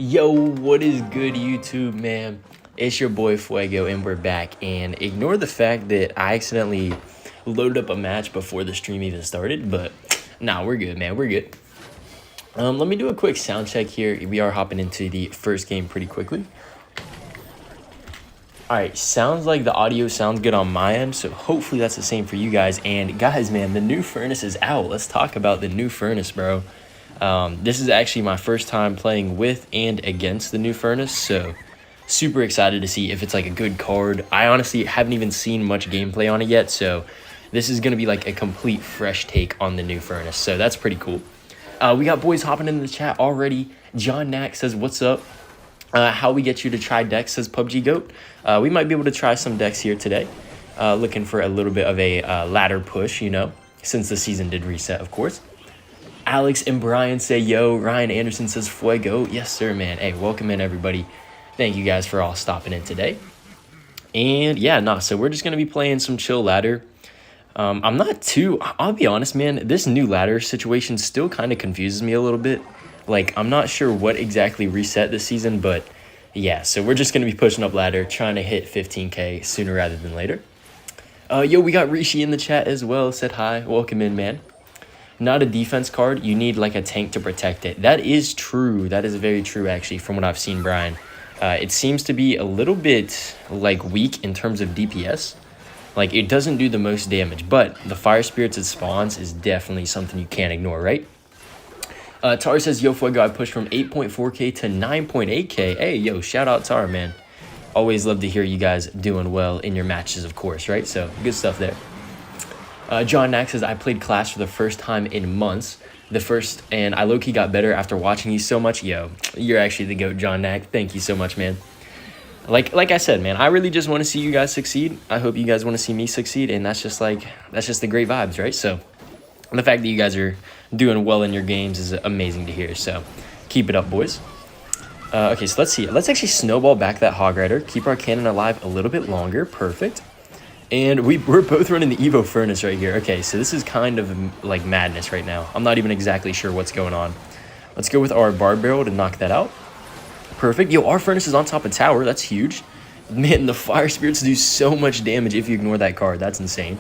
Yo, what is good, YouTube, man? It's your boy Fuego, and we're back. And ignore the fact that I accidentally loaded up a match before the stream even started, but nah, we're good, man. We're good. Let me do a quick sound check here. We are hopping into the first game pretty quickly. All right, sounds like the audio sounds good on my end, so hopefully that's the same for you guys. And guys, man, the new furnace is out. Let's talk about the new furnace, bro. This is actually my first time playing with and against the new furnace, so super excited to see if it's like a good card. I honestly haven't even seen much gameplay on it yet, so this is going to be like a complete fresh take on the new furnace, so that's pretty cool. We got boys hopping in the chat already. John Knack says, what's up? How we get you to try decks, says PUBG Goat. We might be able to try some decks here today. Looking for a little bit of a ladder push, you know, since the season did reset, of course. Alex and Brian say, yo. Ryan Anderson says, Fuego. Yes, sir, man. Hey, welcome in, everybody. Thank you guys for all stopping in today. And yeah, nah, so we're just going to be playing some chill ladder. I'm not too, I'll be honest, man, this new ladder situation still kind of confuses me a little bit. Like, I'm not sure what exactly reset this season, but yeah, so we're just going to be pushing up ladder, trying to hit 15K sooner rather than later. Yo, we got Rishi in the chat as well, said hi. Welcome in, man. Not a defense card, you need like a tank to protect it. That is true. That is very true, actually, from what I've seen, Brian. It seems to be a little bit like weak in terms of DPS. Like, it doesn't do the most damage, but the fire spirits it spawns is definitely something you can't ignore, right? Tar says, yo, Fuego, I pushed from 8.4K to 9.8K. Hey, yo, shout out Tar, man. Always love to hear you guys doing well in your matches, of course, right? So, good stuff there. John Knack says, I played Clash for the first time in months. And I low-key got better after watching you so much. Yo, you're actually the GOAT, John Knack. Thank you so much, man. Like I said, man, I really just want to see you guys succeed. I hope you guys want to see me succeed, and that's just the great vibes, right? So, the fact that you guys are doing well in your games is amazing to hear. So, keep it up, boys. Okay, so let's see. Let's actually snowball back that Hog Rider. Keep our cannon alive a little bit longer. Perfect. And we're both running the Evo Furnace right here. Okay, so this is kind of like madness right now. I'm not even exactly sure what's going on. Let's go with our Bar Barrel to knock that out. Perfect. Yo, our Furnace is on top of tower. That's huge. Man, the Fire Spirits do so much damage if you ignore that card. That's insane.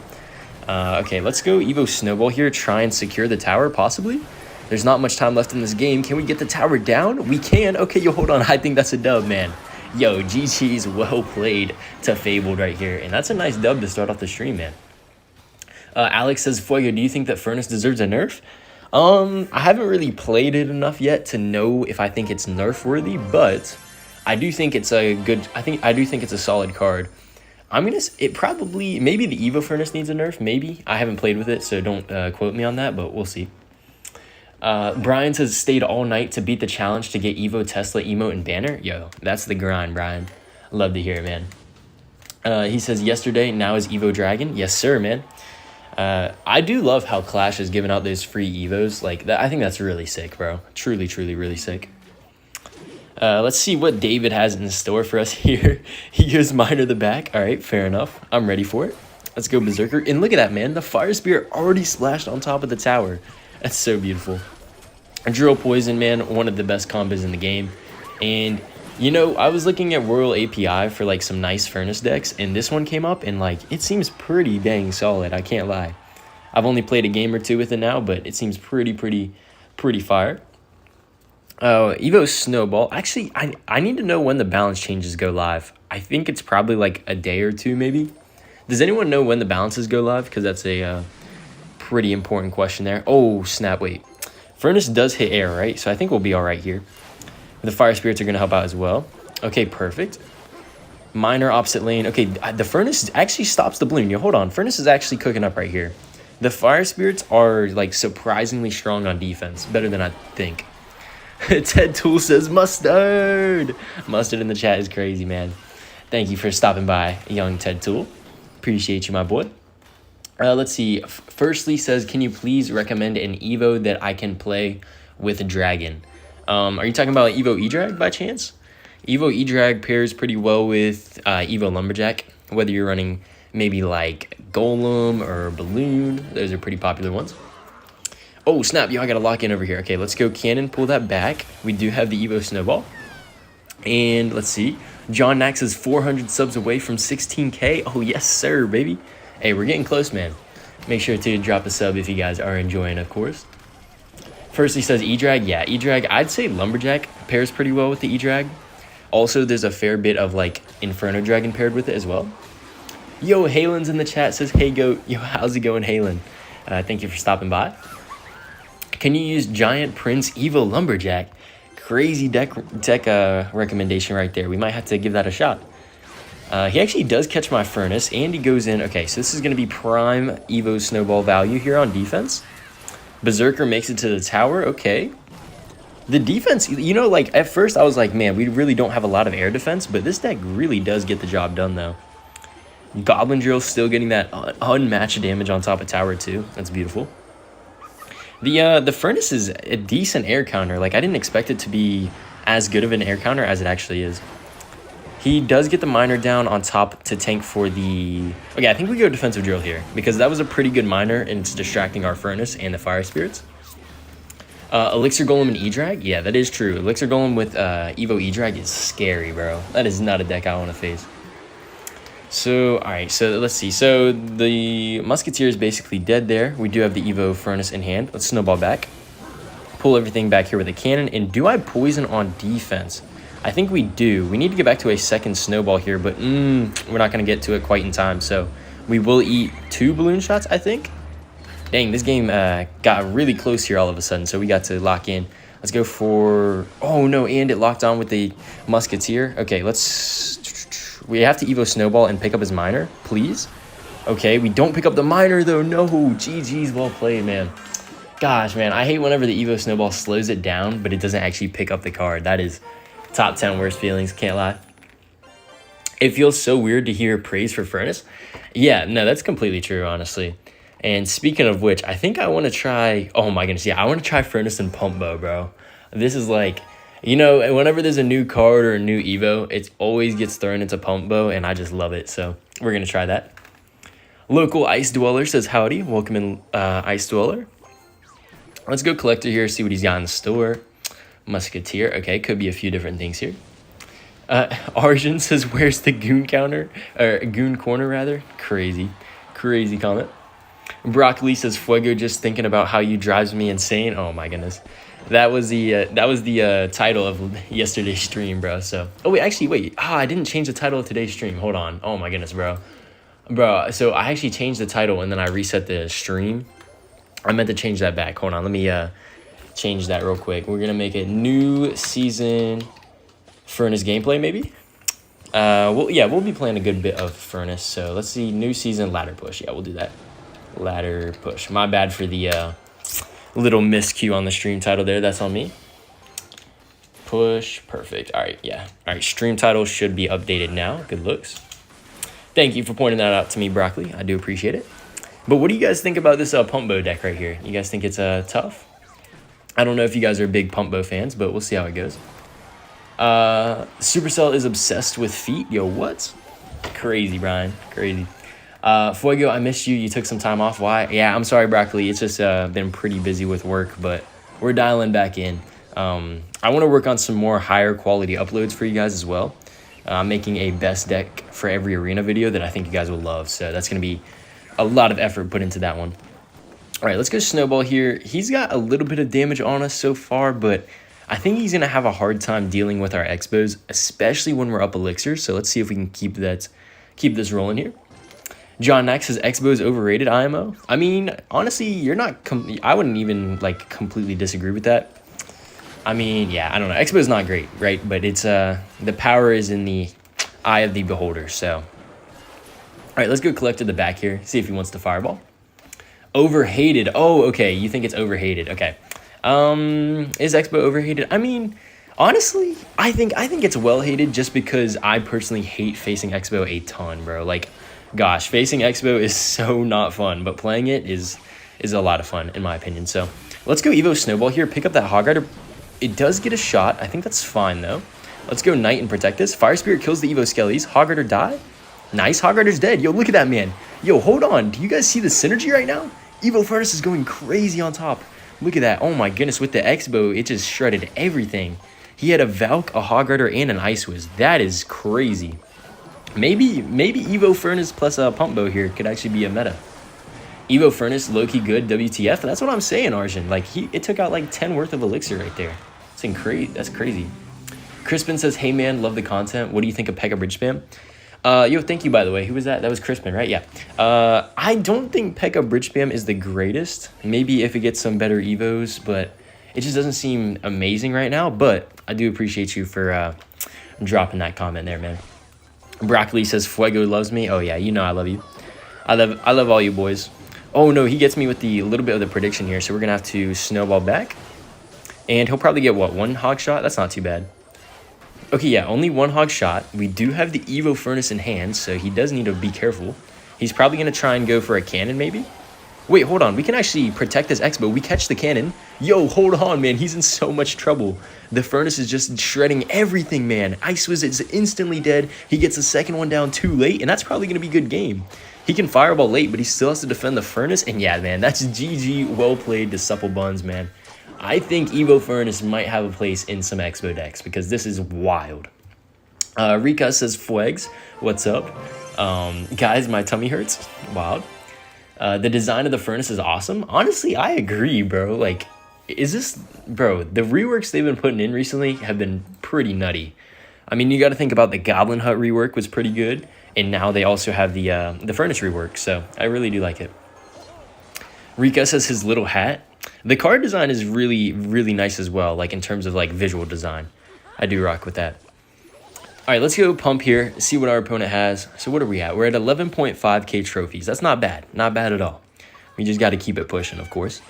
Okay, let's go Evo Snowball here. Try and secure the tower, possibly. There's not much time left in this game. Can we get the tower down? We can. Okay, yo, hold on. I think that's a dub, man. Yo, GG's well played to Fabled right here. And that's a nice dub to start off the stream, man. Alex says, Fuego, do you think that Furnace deserves a nerf? I haven't really played it enough yet to know if I think it's nerf worthy, but I do think it's a good, I do think it's a solid card. Maybe the Evo Furnace needs a nerf, maybe. I haven't played with it, so don't quote me on that, but we'll see. Brian says, stayed all night to beat the challenge to get Evo, Tesla, emote, and banner. Yo, that's the grind, Brian. Love to hear it, man. He says, yesterday, now is Evo Dragon. Yes, sir, man. I do love how Clash is giving out those free Evos. Like, I think that's really sick, bro. Truly, truly, really sick. Let's see what David has in store for us here. He goes Miner the back. All right, fair enough. I'm ready for it. Let's go Berserker. And look at that, man. The Fire Spirit already splashed on top of the tower. That's so beautiful. Drill Poison, man, one of the best combos in the game. And, you know, I was looking at Royal API for, like, some nice Furnace decks, and this one came up, and, like, it seems pretty dang solid. I can't lie. I've only played a game or two with it now, but it seems pretty fire. Evo Snowball. Actually, I need to know when the balance changes go live. I think it's probably, like, a day or two, maybe. Does anyone know when the balances go live? Because that's a pretty important question there. Oh, snap, wait. Furnace does hit air, right? So I think we'll be all right here. The Fire Spirits are going to help out as well. Okay, perfect. Miner opposite lane. Okay, the Furnace actually stops the balloon. Yo, hold on. Furnace is actually cooking up right here. The Fire Spirits are, like, surprisingly strong on defense. Better than I think. Ted Tool says, mustard. Mustard in the chat is crazy, man. Thank you for stopping by, young Ted Tool. Appreciate you, my boy. Let's see. Firstly says, can you please recommend an Evo that I can play with Dragon? Are you talking about Evo E-Drag by chance? Evo E-Drag pairs pretty well with Evo Lumberjack, whether you're running maybe like Golem or Balloon. Those are pretty popular ones. Oh, snap. Yo, I got to lock in over here. Okay, let's go Cannon. Pull that back. We do have the Evo Snowball. And let's see. John Nax is 400 subs away from 16K. Oh, yes, sir, baby. Hey, we're getting close, man. Make sure to drop a sub if you guys are enjoying, of course. First, he says E-Drag. Yeah, E-Drag. I'd say Lumberjack pairs pretty well with the E-Drag. Also, there's a fair bit of, like, Inferno Dragon paired with it as well. Yo, Halen's in the chat. Says, hey, Goat. Yo, how's it going, Halen? Thank you for stopping by. Can you use Giant Prince Evo Lumberjack? Crazy deck recommendation right there. We might have to give that a shot. He actually does catch my Furnace, and he goes in. Okay, so this is going to be prime Evo Snowball value here on defense. Berserker makes it to the tower. Okay. The defense, you know, like, at first I was like, man, we really don't have a lot of air defense, but this deck really does get the job done, though. Goblin Drill still getting that unmatched damage on top of tower, too. That's beautiful. The Furnace is a decent air counter. Like, I didn't expect it to be as good of an air counter as it actually is. He does get the miner down on top to tank for the... Okay, I think we go defensive drill here, because that was a pretty good miner, and it's distracting our Furnace and the Fire Spirits. Elixir Golem and E-Drag? Yeah, that is true. Elixir Golem with Evo E-Drag is scary, bro. That is not a deck I want to face. So, alright, so let's see. So, the Musketeer is basically dead there. We do have the Evo Furnace in hand. Let's snowball back. Pull everything back here with a cannon. And do I poison on defense? I think we do. We need to get back to a second snowball here, but we're not going to get to it quite in time. So, we will eat 2 balloon shots, I think. Dang, this game got really close here all of a sudden, so we got to lock in. Let's go for... Oh, no, and it locked on with the Musketeer. Okay, let's... We have to Evo Snowball and pick up his miner, please. Okay, we don't pick up the miner, though. No, GG's, well played, man. Gosh, man, I hate whenever the Evo Snowball slows it down, but it doesn't actually pick up the card. That is top 10 worst feelings, can't lie. It feels so weird to hear praise for Furnace. Yeah, no, that's completely true, honestly. And speaking of which, I think I want to try... Oh, my goodness, yeah, I want to try Furnace and Pump Bow, bro. This is like... You know, whenever there's a new card or a new Evo, it always gets thrown into Pump Bow, and I just love it. So we're going to try that. Local Ice Dweller says, howdy. Welcome in, Ice Dweller. Let's go Collector here, see what he's got in the store. Musketeer. Okay, could be a few different things here. Arjun says, where's the Goon counter? Or Goon corner, rather. Crazy comment. Broccoli says, Fuego, just thinking about how you drives me insane. Oh, my goodness. That was the title of yesterday's stream, bro. So, oh wait, actually, wait. I didn't change the title of today's stream. Hold on. Oh my goodness, bro. So I actually changed the title and then I reset the stream. I meant to change that back. Hold on, let me change that real quick. We're gonna make a new season Furnace gameplay, maybe. We'll be playing a good bit of Furnace. So let's see, new season ladder push. Yeah, we'll do that. Ladder push. My bad for the little miscue on the stream title there. That's on me. Push. Perfect. All right. Yeah. All right. Stream title should be updated now. Good looks. Thank you for pointing that out to me, Broccoli. I do appreciate it. But what do you guys think about this Pump Bow deck right here? You guys think it's tough? I don't know if you guys are big Pump Bow fans, but we'll see how it goes. Supercell is obsessed with feet. Yo, what? Crazy, Brian. Crazy. Fuego, I missed you. You took some time off. Why? Yeah, I'm sorry, Broccoli. It's just been pretty busy with work, but we're dialing back in. I want to work on some more higher quality uploads for you guys as well. I'm making a best deck for every arena video that I think you guys will love, so that's going to be a lot of effort put into that one. All right, let's go Snowball here. He's got a little bit of damage on us so far, but I think he's going to have a hard time dealing with our Xbows, especially when we're up Elixir, so let's see if we can keep this rolling here. John Nax says Xbow is overrated, IMO. I mean, honestly, you're not... I wouldn't even, like, completely disagree with that. I mean, yeah, I don't know. Xbow is not great, right? But it's... the power is in the eye of the beholder, so... All right, let's go collect at the back here. See if he wants to fireball. Overhated. Oh, okay. You think it's overhated. Okay. Is Xbow overhated? I mean... Honestly, I think it's well-hated just because I personally hate facing Xbow a ton, bro. Like... Gosh, facing Xbow is so not fun, but playing it is a lot of fun, in my opinion. So let's go Evo Snowball here. Pick up that Hog Rider. It does get a shot. I think that's fine, though. Let's go Knight and protect this. Fire Spirit kills the Evo Skellies. Hog Rider die. Nice. Hog Rider's dead. Yo, look at that, man. Yo, hold on. Do you guys see the synergy right now? Evo Furnace is going crazy on top. Look at that. Oh, my goodness. With the Xbow, it just shredded everything. He had a Valk, a Hog Rider, and an Ice Wiz. That is crazy. Maybe Evo Furnace plus a Pump Bow here could actually be a meta. Evo Furnace, low-key good, WTF. That's what I'm saying, Arjun. Like, it took out like 10 worth of elixir right there. That's crazy. Crispin says, hey man, love the content. What do you think of Pekka Bridgespam? Yo, thank you, by the way. Who was that? That was Crispin, right? Yeah. I don't think Pekka Bridgespam is the greatest. Maybe if it gets some better Evos, but it just doesn't seem amazing right now. But I do appreciate you for dropping that comment there, man. Broccoli says, Fuego loves me. Oh, yeah, you know I love you. I love all you boys. Oh, no, he gets me with the little bit of the prediction here, so we're going to have to snowball back. And he'll probably get, what, 1 hog shot? That's not too bad. Okay, yeah, only 1 hog shot. We do have the Evo Furnace in hand, so he does need to be careful. He's probably going to try and go for a cannon, maybe? Wait, hold on. We can actually protect this Xbow. We catch the cannon. Yo, hold on, man. He's in so much trouble. The Furnace is just shredding everything, man. Ice Wiz is instantly dead. He gets the second one down too late, and that's probably going to be a good game. He can fireball late, but he still has to defend the Furnace. And yeah, man, that's GG. Well played to Supple Buns, man. I think Evo Furnace might have a place in some Xbow decks because this is wild. Rika says, Fuegs, what's up? Guys, my tummy hurts. Wild. The design of the Furnace is awesome. Honestly, I agree, bro. Like, bro, the reworks they've been putting in recently have been pretty nutty. I mean, you got to think about the Goblin Hut rework was pretty good. And now they also have the Furnace rework. So I really do like it. Rika says his little hat. The card design is really, really nice as well. Like in terms of like visual design. I do rock with that. All right, let's go pump here. See what our opponent has. So what are we at? We're at 11.5k trophies. That's not bad. Not bad at all. We just got to keep it pushing, of course.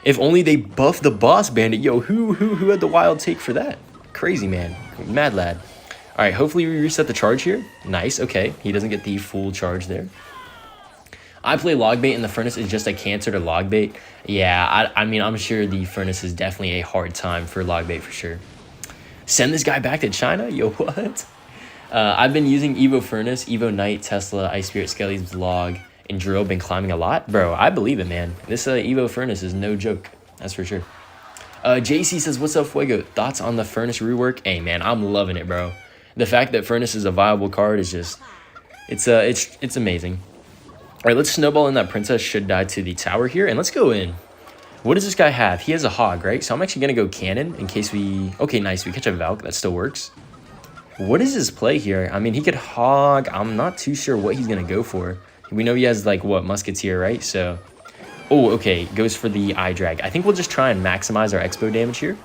If only they buff the boss bandit. Yo, who had the wild take for that? Crazy, man. Mad lad. All right, hopefully we reset the charge here. Nice, okay. He doesn't get the full charge there. I play LogBait, and the Furnace is just a cancer to LogBait. Yeah, I mean, I'm sure the Furnace is definitely a hard time for LogBait for sure. Send this guy back to China? Yo, what? I've been using Evo Furnace, Evo Knight, Tesla, Ice Spirit, Skelly's Vlog, and Drill. Been climbing a lot. Bro, I believe it, man. This Evo Furnace is no joke. That's for sure. JC says, what's up, Fuego? Thoughts on the Furnace rework? Hey, man, I'm loving it, bro. The fact that Furnace is a viable card is just, it's amazing. All right, let's snowball in. That princess should die to the tower here, and let's go in. What does this guy have? He has a hog, right? So I'm actually going to go cannon in case we... Okay, nice. We catch a Valk. That still works. What is his play here? I mean, he could hog. I'm not too sure what he's going to go for. We know he has, like, what, musketeer, right? So... Oh, okay. Goes for the eye drag. I think we'll just try and maximize our Xbow damage here.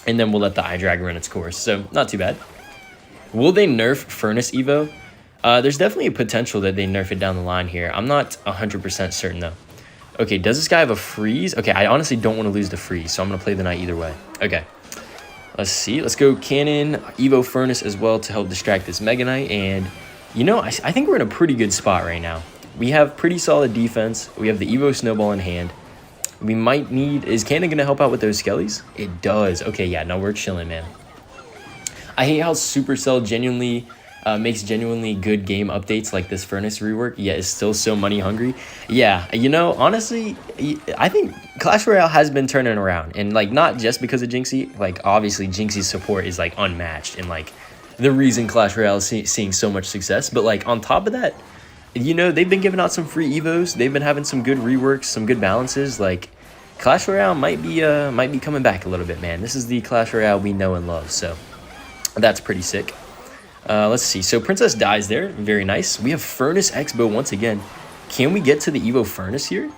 And then we'll let the eye drag run its course. So, not too bad. Will they nerf Furnace Evo? There's definitely a potential that they nerf it down the line here. I'm not 100% certain, though. Okay, does this guy have a freeze? Okay, I honestly don't want to lose the freeze, so I'm going to play the knight either way. Okay, let's see. Let's go cannon, Evo Furnace as well to help distract this Megaknight. And, you know, I think we're in a pretty good spot right now. We have pretty solid defense. We have the Evo Snowball in hand. We might need... Is cannon going to help out with those skellies? It does. Okay, yeah, no, we're chilling, man. I hate how Supercell genuinely... makes genuinely good game updates like this Furnace rework, yet is still so money hungry. Yeah, you know, honestly, I think Clash Royale has been turning around, and like not just because of Jinxie. Like obviously Jinxie's support is like unmatched, and like the reason Clash Royale is seeing so much success. But like on top of that, you know, they've been giving out some free evos. They've been having some good reworks, some good balances. Like Clash Royale might be coming back a little bit, man. This is the Clash Royale we know and love, so that's pretty sick. Let's see. So Princess dies there. Very nice. We have Furnace Xbow once again. Can we get to the Evo Furnace here?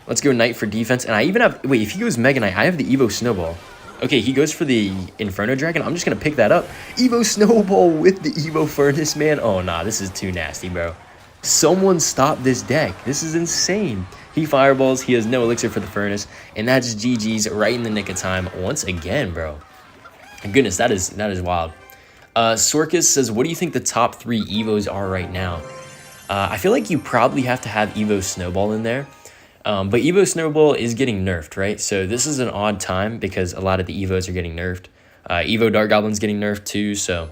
Let's go Knight for defense. And I even have... Wait, if he goes Mega Knight, I have the Evo Snowball. Okay, he goes for the Inferno Dragon. I'm just going to pick that up. Evo Snowball with the Evo Furnace, man. Oh, nah. This is too nasty, bro. Someone stop this deck. This is insane. He fireballs. He has no elixir for the Furnace. And that's GG's right in the nick of time once again, bro. Goodness, that is wild. Sorkus says, what do you think the top 3 Evos are right now? I feel like you probably have to have Evo Snowball in there. But Evo Snowball is getting nerfed, right? So this is an odd time because a lot of the Evos are getting nerfed. Evo Dark Goblin's getting nerfed too, so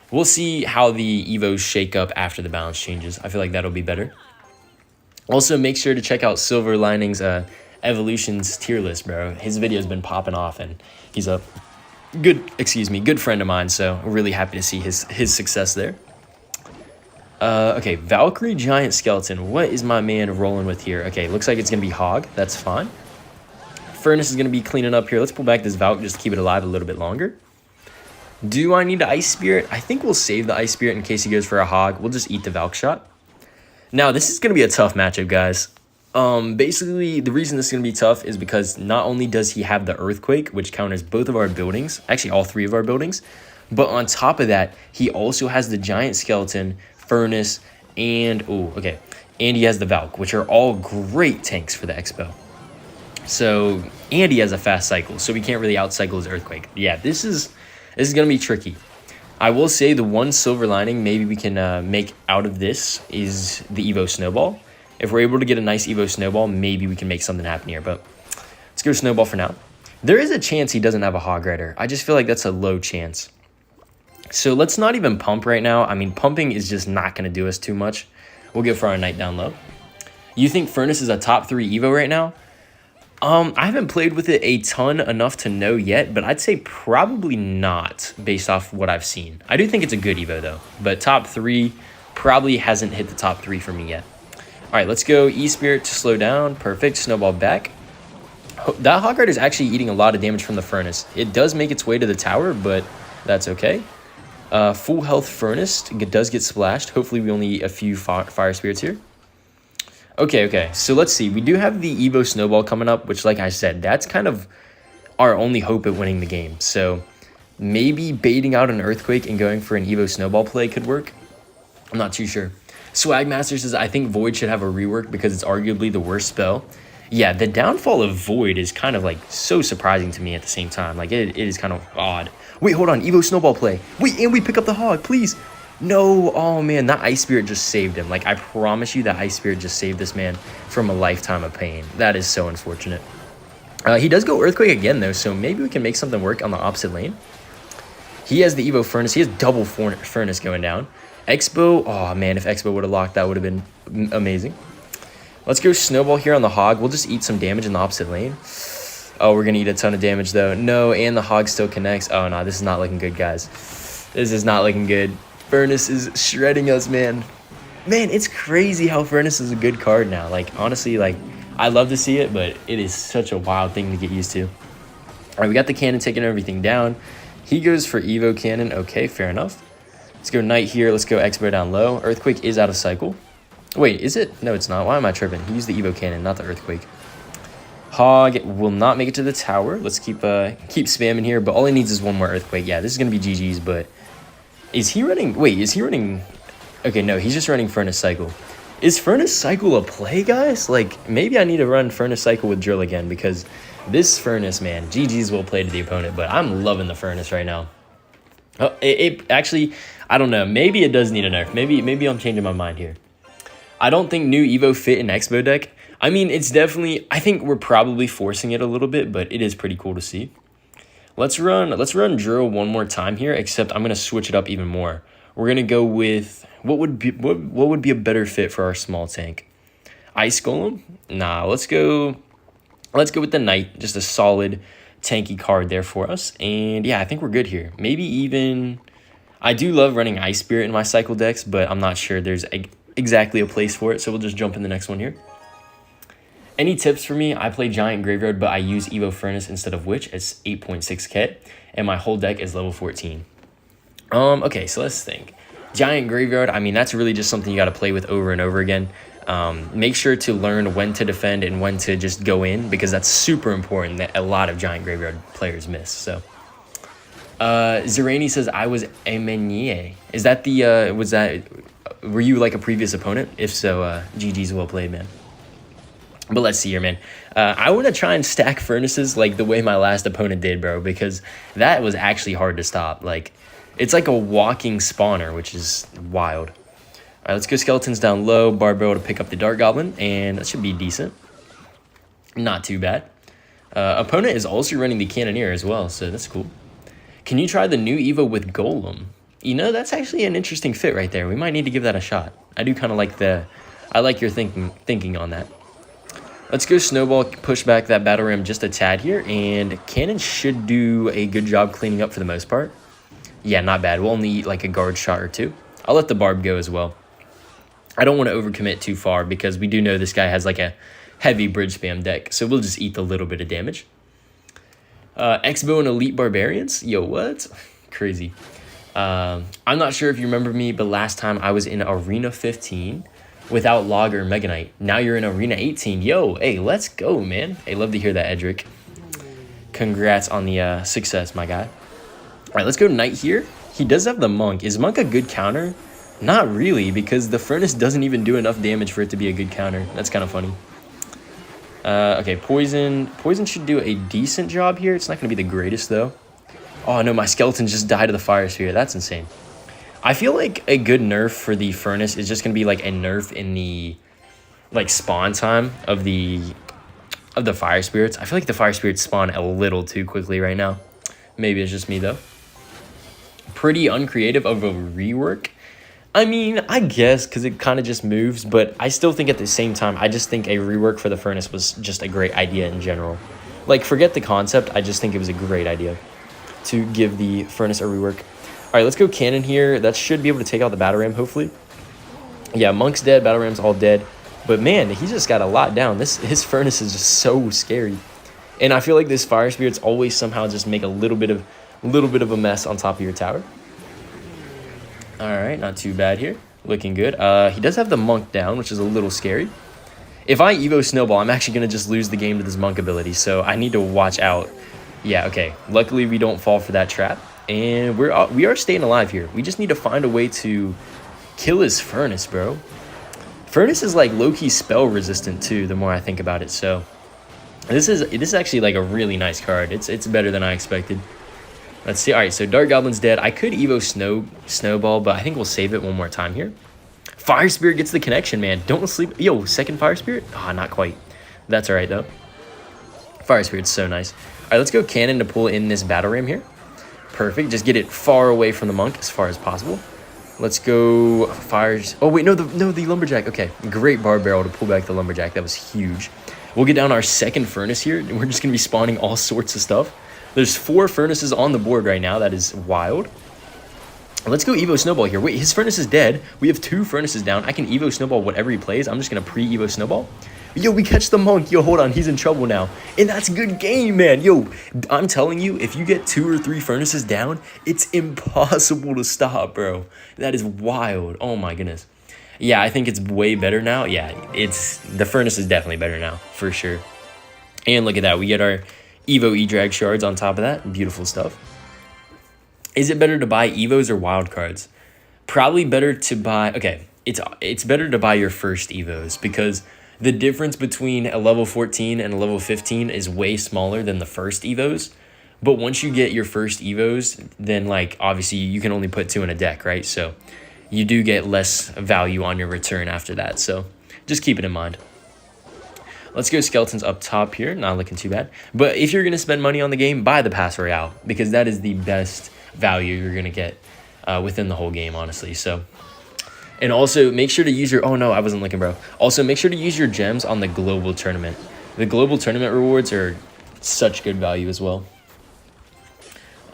we'll see how the Evos shake up after the balance changes. I feel like that'll be better. Also, make sure to check out Silver Lining's Evolutions tier list, bro. His video's been popping off, and he's up good friend of mine. So we're really happy to see his success there. Okay, Valkyrie Giant Skeleton. What is my man rolling with here? Okay, looks like it's going to be Hog. That's fine. Furnace is going to be cleaning up here. Let's pull back this Valk just to keep it alive a little bit longer. Do I need the Ice Spirit? I think we'll save the Ice Spirit in case he goes for a Hog. We'll just eat the Valk shot. Now, this is going to be a tough matchup, guys. Basically, the reason this is going to be tough is because not only does he have the Earthquake, which counters both of our buildings, actually all 3 of our buildings, but on top of that, he also has the Giant Skeleton, Furnace, and and he has the Valk, which are all great tanks for the Xbow. So, and he has a fast cycle, so we can't really outcycle his Earthquake. Yeah, this is going to be tricky. I will say the one silver lining maybe we can make out of this is the Evo Snowball. If we're able to get a nice Evo Snowball, maybe we can make something happen here, but let's go Snowball for now. There is a chance he doesn't have a Hog Rider. I just feel like that's a low chance. So let's not even pump right now. I mean, pumping is just not going to do us too much. We'll go for our Knight down low. You think Furnace is a top 3 Evo right now? I haven't played with it a ton enough to know yet, but I'd say probably not based off what I've seen. I do think it's a good Evo though, but top 3 probably hasn't hit the top 3 for me yet. All right, let's go E-Spirit to slow down. Perfect. Snowball back. That Hog Rider is actually eating a lot of damage from the Furnace. It does make its way to the tower, but that's okay. Full health Furnace does get splashed. Hopefully we only eat a few Fire Spirits here. Okay. So let's see. We do have the Evo Snowball coming up, which, like I said, that's kind of our only hope at winning the game. So maybe baiting out an Earthquake and going for an Evo Snowball play could work. I'm not too sure. Swagmaster says, I think Void should have a rework because it's arguably the worst spell. Yeah, the downfall of Void is kind of like so surprising to me at the same time. Like it is kind of odd. Wait, hold on. Evo Snowball play. Wait, and we pick up the Hog, please. No, oh man, that Ice Spirit just saved him. Like, I promise you that Ice Spirit just saved this man from a lifetime of pain. That is so unfortunate. He does go Earthquake again, though, so maybe we can make something work on the opposite lane. He has the Evo Furnace. He has double Furnace going down. Xbow, oh man, if Xbow would have locked, that would have been amazing. Let's go Snowball here on the Hog. We'll just eat some damage in the opposite lane. Oh, we're going to eat a ton of damage, though. No, and the Hog still connects. Oh, no, this is not looking good, guys. This is not looking good. Furnace is shredding us, man. Man, it's crazy how Furnace is a good card now. Like, honestly, like, I love to see it, but it is such a wild thing to get used to. All right, we got the cannon taking everything down. He goes for Evo Cannon. Okay, fair enough. Let's go Knight here. Let's go Xbow down low. Earthquake is out of cycle. Wait, is it? No, it's not. Why am I tripping? He used the Evo Cannon, not the Earthquake. Hog will not make it to the tower. Let's keep spamming here, but all he needs is one more Earthquake. Yeah, this is going to be GG's, but... Is he running... Wait, is he running... Okay, no, he's just running Furnace Cycle. Is Furnace Cycle a play, guys? Like, maybe I need to run Furnace Cycle with Drill again, because this Furnace, man, GG's will play to the opponent, but I'm loving the Furnace right now. Oh, it actually... I don't know. Maybe it does need a nerf. Maybe I'm changing my mind here. I don't think new Evo fit in Xbow deck. I mean, it's definitely... I think we're probably forcing it a little bit, but it is pretty cool to see. Let's run Drill one more time here, except I'm going to switch it up even more. We're going to go with... What would be a better fit for our small tank? Ice Golem? Nah, let's go with the Knight. Just a solid tanky card there for us. And yeah, I think we're good here. Maybe even... I do love running Ice Spirit in my cycle decks, but I'm not sure there's exactly a place for it, so we'll just jump in the next one here. Any tips for me? I play Giant Graveyard, but I use Evo Furnace instead of Witch. It's 8.6k, and my whole deck is level 14. Okay, so let's think. Giant Graveyard, I mean, that's really just something you got to play with over and over again. Make sure to learn when to defend and when to just go in, because that's super important that a lot of Giant Graveyard players miss, so... Zerani says, I was a Menier. Is that the, were you like a previous opponent? If so, GG's well played, man. But let's see here, man. I want to try and stack Furnaces like the way my last opponent did, bro, because that was actually hard to stop. Like, it's like a walking spawner, which is wild. All right, let's go Skeletons down low, Barbell to pick up the Dark Goblin, and that should be decent. Not too bad. Opponent is also running the Cannoneer as well, so that's cool. Can you try the new Evo with Golem? You know, that's actually an interesting fit right there. We might need to give that a shot. I do kind of like I like your thinking on that. Let's go Snowball, push back that Battle Ram just a tad here, and Cannon should do a good job cleaning up for the most part. Yeah, not bad. We'll only eat like a guard shot or two. I'll let the Barb go as well. I don't want to overcommit too far because we do know this guy has like a heavy bridge spam deck, so we'll just eat the little bit of damage. Xbow and Elite Barbarians? Yo, what? Crazy. I'm not sure if you remember me, but last time I was in Arena 15 without Log or Megaknight. Now you're in Arena 18. Yo, hey, let's go, man. Hey, love to hear that, Edric. Congrats on the success, my guy. All right, let's go Knight here. He does have the Monk. Is Monk a good counter? Not really, because the Furnace doesn't even do enough damage for it to be a good counter. That's kind of funny. Okay, Poison. Poison should do a decent job here. It's not going to be the greatest, though. Oh, no, my skeleton just died to the Fire Sphere. That's insane. I feel like a good nerf for the Furnace is just going to be like a nerf in the like spawn time of the Fire Spirits. I feel like the Fire Spirits spawn a little too quickly right now. Maybe it's just me, though. Pretty uncreative of a rework. I mean, I guess, because it kind of just moves, but I still think at the same time, I just think a rework for the Furnace was just a great idea in general. Like, forget the concept, I just think it was a great idea to give the Furnace a rework. All right, let's go Cannon here. That should be able to take out the Battle Ram, hopefully. Yeah, Monk's dead, Battle Ram's all dead. But man, he just got a lot down. His Furnace is just so scary. And I feel like this Fire Spirits always somehow just make a little bit of a mess on top of your tower. All right, not too bad here. Looking good. He does have the Monk down, which is a little scary. If I Evo Snowball, I'm actually going to just lose the game to this Monk ability, so I need to watch out. Yeah, okay. Luckily, we don't fall for that trap. And we are staying alive here. We just need to find a way to kill his Furnace, bro. Furnace is like low-key spell resistant too, the more I think about it. So this is actually like a really nice card. It's better than I expected. Let's see. All right, so Dark Goblin's dead. I could Evo Snowball, but I think we'll save it one more time here. Fire Spirit gets the connection, man. Don't sleep. Yo, second Fire Spirit? Ah, not quite. That's all right, though. Fire Spirit's so nice. All right, let's go Cannon to pull in this Battle Ram here. Perfect. Just get it far away from the Monk as far as possible. Let's go Fires. Oh, wait, no, the Lumberjack. Okay, great Barb Barrel to pull back the Lumberjack. That was huge. We'll get down our second Furnace here, and we're just going to be spawning all sorts of stuff. There's 4 Furnaces on the board right now. That is wild. Let's go Evo Snowball here. Wait, his Furnace is dead. We have 2 Furnaces down. I can Evo Snowball whatever he plays. I'm just going to pre-Evo Snowball. Yo, we catch the Monk. Yo, hold on. He's in trouble now. And that's a good game, man. Yo, I'm telling you, if you get 2 or 3 Furnaces down, it's impossible to stop, bro. That is wild. Oh, my goodness. Yeah, I think it's way better now. Yeah, the Furnace is definitely better now, for sure. And look at that. We get our Evo E-Drag shards on top of that. Beautiful stuff. Is it better to buy Evos or wild cards? Probably better to buy... Okay, it's better to buy your first Evos because the difference between a level 14 and a level 15 is way smaller than the first Evos. But once you get your first Evos, then like obviously you can only put 2 in a deck, right? So you do get less value on your return after that. So just keep it in mind. Let's go Skeletons up top here. Not looking too bad. But if you're going to spend money on the game, buy the Pass Royale because that is the best value you're going to get within the whole game, honestly. So, and also make sure to use your... Oh, no, I wasn't looking, bro. Also, make sure to use your gems on the global tournament. The global tournament rewards are such good value as well.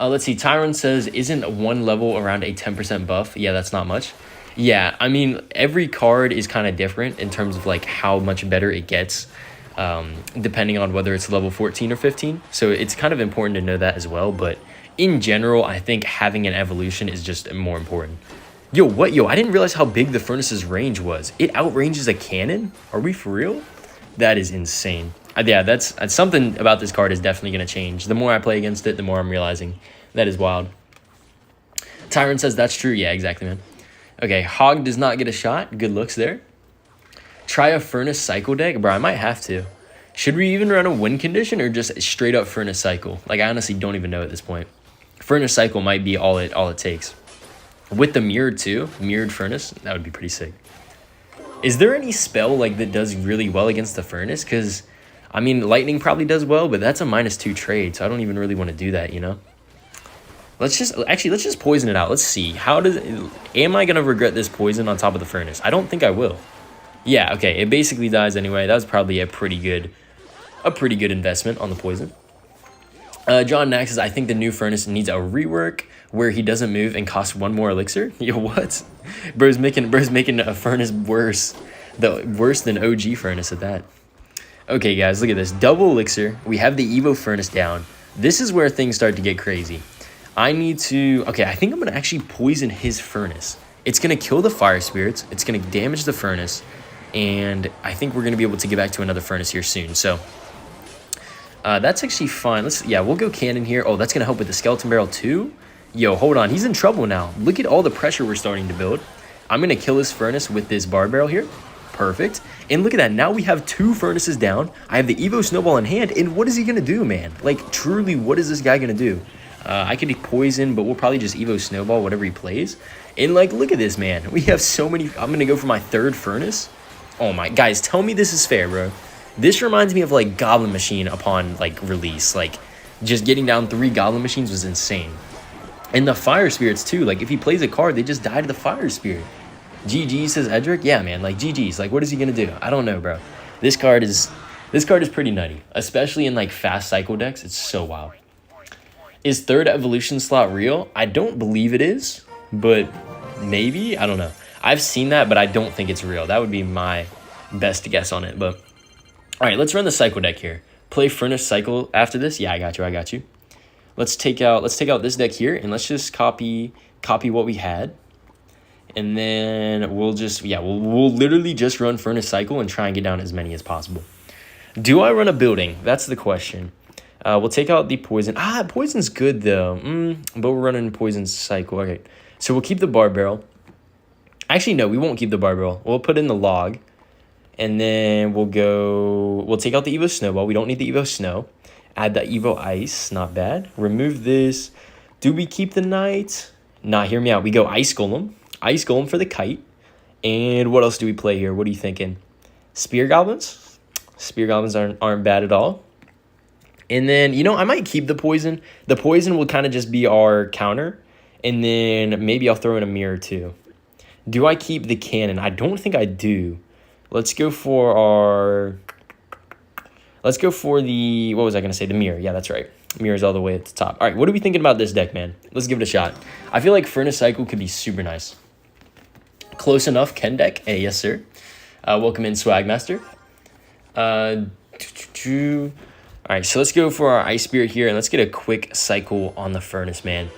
Let's see. Tyrone says, isn't 1 level around a 10% buff? Yeah, that's not much. Yeah, I mean, every card is kind of different in terms of like how much better it gets. Depending on whether it's level 14 or 15. So it's kind of important to know that as well. But in general, I think having an evolution is just more important. Yo, what? Yo, I didn't realize how big the Furnace's range was. It outranges a cannon? Are we for real? That is insane. Yeah, that's something about this card is definitely going to change. The more I play against it, the more I'm realizing that is wild. Tyron says that's true. Yeah, exactly, man. Okay, Hog does not get a shot. Good looks there. Try a Furnace Cycle deck? Bro, I might have to. Should we even run a win condition or just straight up Furnace Cycle? Like, I honestly don't even know at this point. Furnace Cycle might be all it takes. With the mirrored too, mirrored Furnace, that would be pretty sick. Is there any spell like that does really well against the Furnace? Because, I mean, Lightning probably does well, but that's a -2 trade, so I don't even really want to do that, you know? Let's just poison it out. Let's see. Am I going to regret this poison on top of the Furnace? I don't think I will. Yeah, okay, it basically dies anyway. That was probably a pretty good investment on the poison. John Nax says, I think the new furnace needs a rework where he doesn't move and costs 1 more elixir. Yo, what? Bro's making a furnace worse than OG furnace at that. Okay, guys, look at this. Double elixir. We have the Evo furnace down. This is where things start to get crazy. I need to... Okay, I think I'm going to actually poison his furnace. It's going to kill the fire spirits. It's going to damage the furnace. And I think we're going to be able to get back to another furnace here soon. So... that's actually fine. We'll go cannon here. Oh, that's going to help with the skeleton barrel too. Yo, hold on. He's in trouble now. Look at all the pressure we're starting to build. I'm going to kill his furnace with this bar barrel here. Perfect. And look at that. Now we have 2 furnaces down. I have the Evo snowball in hand. And what is he going to do, man? Like, truly, what is this guy going to do? I could poison, but we'll probably just Evo snowball whatever he plays. And, like, look at this, man. We have so many. I'm going to go for my 3rd furnace. Oh, my. Guys, tell me this is fair, bro. This reminds me of, like, Goblin Machine upon, like, release. Like, just getting down 3 Goblin Machines was insane. And the Fire Spirits, too. Like, if he plays a card, they just die to the Fire Spirit. GG, says Edric. Yeah, man. Like, GG's. Like, what is he going to do? I don't know, bro. This card is pretty nutty. Especially in, like, fast cycle decks. It's so wild. Is 3rd evolution slot real? I don't believe it is. But maybe? I don't know. I've seen that, but I don't think it's real. That would be my best guess on it, but... All right, let's run the cycle deck here. Play furnace cycle after this. Yeah, I got you. Let's take out this deck here and let's just copy what we had. And then we'll literally just run furnace cycle and try and get down as many as possible. Do I run a building? That's the question. We'll take out the poison. Poison's good though. But we're running poison cycle. Okay. So we'll keep the bar barrel. Actually, no, we won't keep the bar barrel. We'll put in the log. And then we'll take out the Evo Snowball. We don't need the Evo Snow. Add the Evo Ice. Not bad. Remove this. Do we keep the Knight? Nah, hear me out. We go Ice Golem. Ice Golem for the Kite. And what else do we play here? What are you thinking? Spear Goblins? Spear Goblins aren't bad at all. And then, I might keep the Poison. The Poison will kind of just be our counter. And then maybe I'll throw in a Mirror too. Do I keep the Cannon? I don't think I do. Let's go for the, what was I going to say? The Mirror. Yeah, that's right. Mirror's all the way at the top. All right, what are we thinking about this deck, man? Let's give it a shot. I feel like Furnace Cycle could be super nice. Close enough, Ken deck. Hey, yes, sir. Welcome in, Swagmaster. All right, so let's go for our Ice Spirit here, and let's get a quick cycle on the Furnace, man.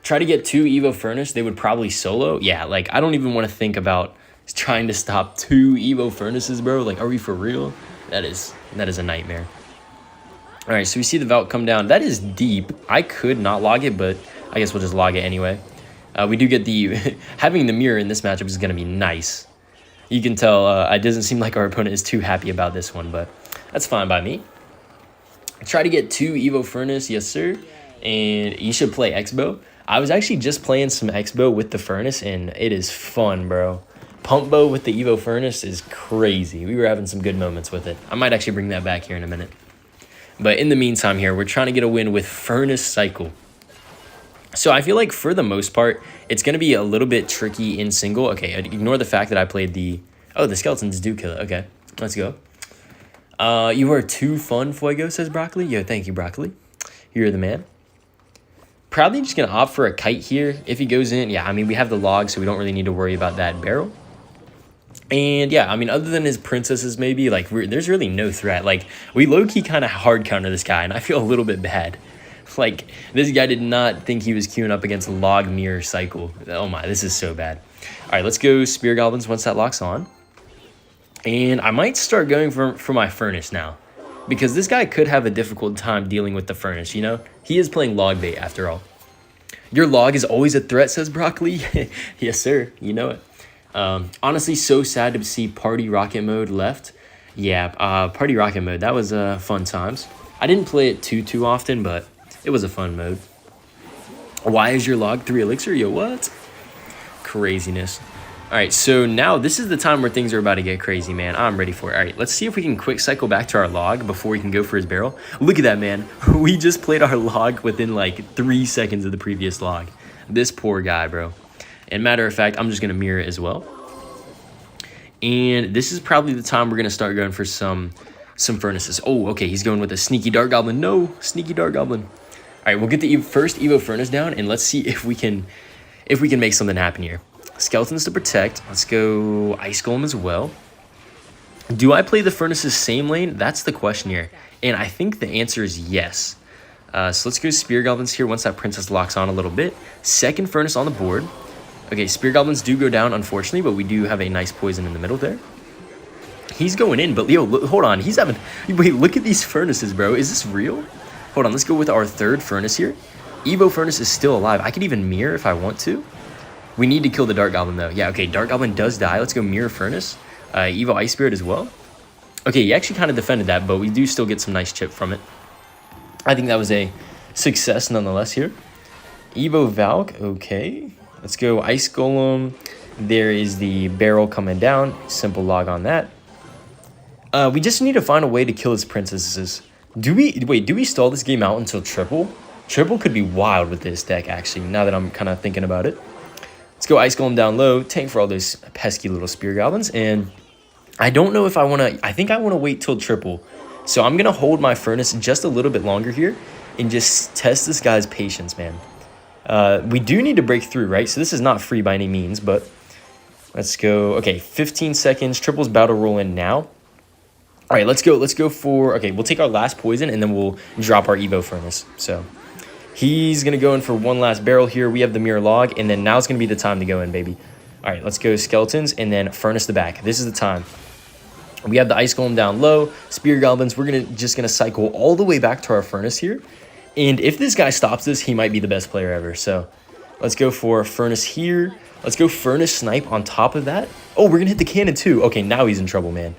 Try to get 2 Evo Furnace. They would probably solo. Yeah, like, I don't even want to think about trying to stop 2 Evo Furnaces, bro. Like, are we for real? That is a nightmare. All right, so we see the Vault come down. That is deep. I could not log it, but I guess we'll just log it anyway. We do get the... having the Mirror in this matchup is going to be nice. You can tell it doesn't seem like our opponent is too happy about this one, but that's fine by me. Try to get 2 Evo Furnace, yes, sir. And you should play Xbow. I was actually just playing some Xbow with the Furnace, and it is fun, bro. Pump bow with the Evo Furnace is crazy. We were having some good moments with it. I might actually bring that back here in a minute. But in the meantime here, we're trying to get a win with Furnace Cycle. So I feel like for the most part, it's going to be a little bit tricky in single. Okay, ignore the fact that I played the... Oh, the skeletons do kill it. Okay, let's go. You are too fun, Fuego, says Broccoli. Yo, thank you, Broccoli. You're the man. Probably just going to opt for a Kite here. If he goes in, yeah, I mean, we have the log, so we don't really need to worry about that barrel. And yeah, I mean, other than his princesses, maybe, like, there's really no threat. Like, we low-key kind of hard counter this guy, and I feel a little bit bad. Like, this guy did not think he was queuing up against Log Mirror Cycle. Oh my, this is so bad. All right, let's go Spear Goblins once that locks on. And I might start going for my Furnace now, because this guy could have a difficult time dealing with the Furnace, you know? He is playing LogBait after all. Your log is always a threat, says Broccoli. Yes, sir. You know it. Honestly, so sad to see Party Rocket Mode left. Yeah, Party Rocket Mode, that was fun times. I didn't play it too often, but it was a fun mode. Why is your log 3 elixir? Yo, what? Craziness. All right, so now this is the time where things are about to get crazy, man. I'm ready for it. All right, let's see if we can quick cycle back to our log before we can go for his barrel. Look at that, man. We just played our log within like 3 seconds of the previous log. This poor guy, bro. And matter of fact, I'm just going to mirror it as well. And this is probably the time we're going to start going for some furnaces. Oh, okay, he's going with a sneaky Dart Goblin. No, sneaky Dart Goblin. All right, we'll get the first Evo Furnace down, and let's see if we can make something happen here. Skeletons to protect. Let's go Ice Golem as well. Do I play the Furnaces same lane? That's the question here. And I think the answer is yes. So let's go Spear Goblins here once that Princess locks on a little bit. Second Furnace on the board. Okay, Spear Goblins do go down, unfortunately, but we do have a nice poison in the middle there. He's going in, but yo, look, hold on. He's having... Wait, look at these Furnaces, bro. Is this real? Hold on, let's go with our third Furnace here. Evo Furnace is still alive. I could even mirror if I want to. We need to kill the Dart Goblin, though. Yeah, okay, Dart Goblin does die. Let's go Mirror Furnace. Evo Ice Spirit as well. Okay, he actually kind of defended that, but we do still get some nice chip from it. I think that was a success nonetheless here. Evo Valk, okay. Let's go Ice Golem. There is the barrel coming down. Simple log on that. We just need to find a way to kill his princesses. Do we stall this game out until triple? Triple could be wild with this deck, actually, now that I'm kind of thinking about it. Let's go Ice Golem down low, tank for all those pesky little Spear Goblins, and I don't know if I want to... I think I want to wait till triple. So I'm going to hold my Furnace just a little bit longer here and just test this guy's patience, man. We do need to break through, right? So this is not free by any means, but let's go. Okay, 15 seconds. Triple's about to roll in now. All right, let's go for... Okay, we'll take our last poison, and then we'll drop our Evo Furnace. So he's going to go in for one last barrel here. We have the Mirror Log, and then now's going to be the time to go in, baby. All right, let's go Skeletons, and then Furnace the back. This is the time. We have the Ice Golem down low. Spear Goblins, we're just going to cycle all the way back to our Furnace here. And if this guy stops this, he might be the best player ever. So let's go for Furnace here. Let's go Furnace Snipe on top of that. Oh, we're going to hit the cannon too. Okay, now he's in trouble, man.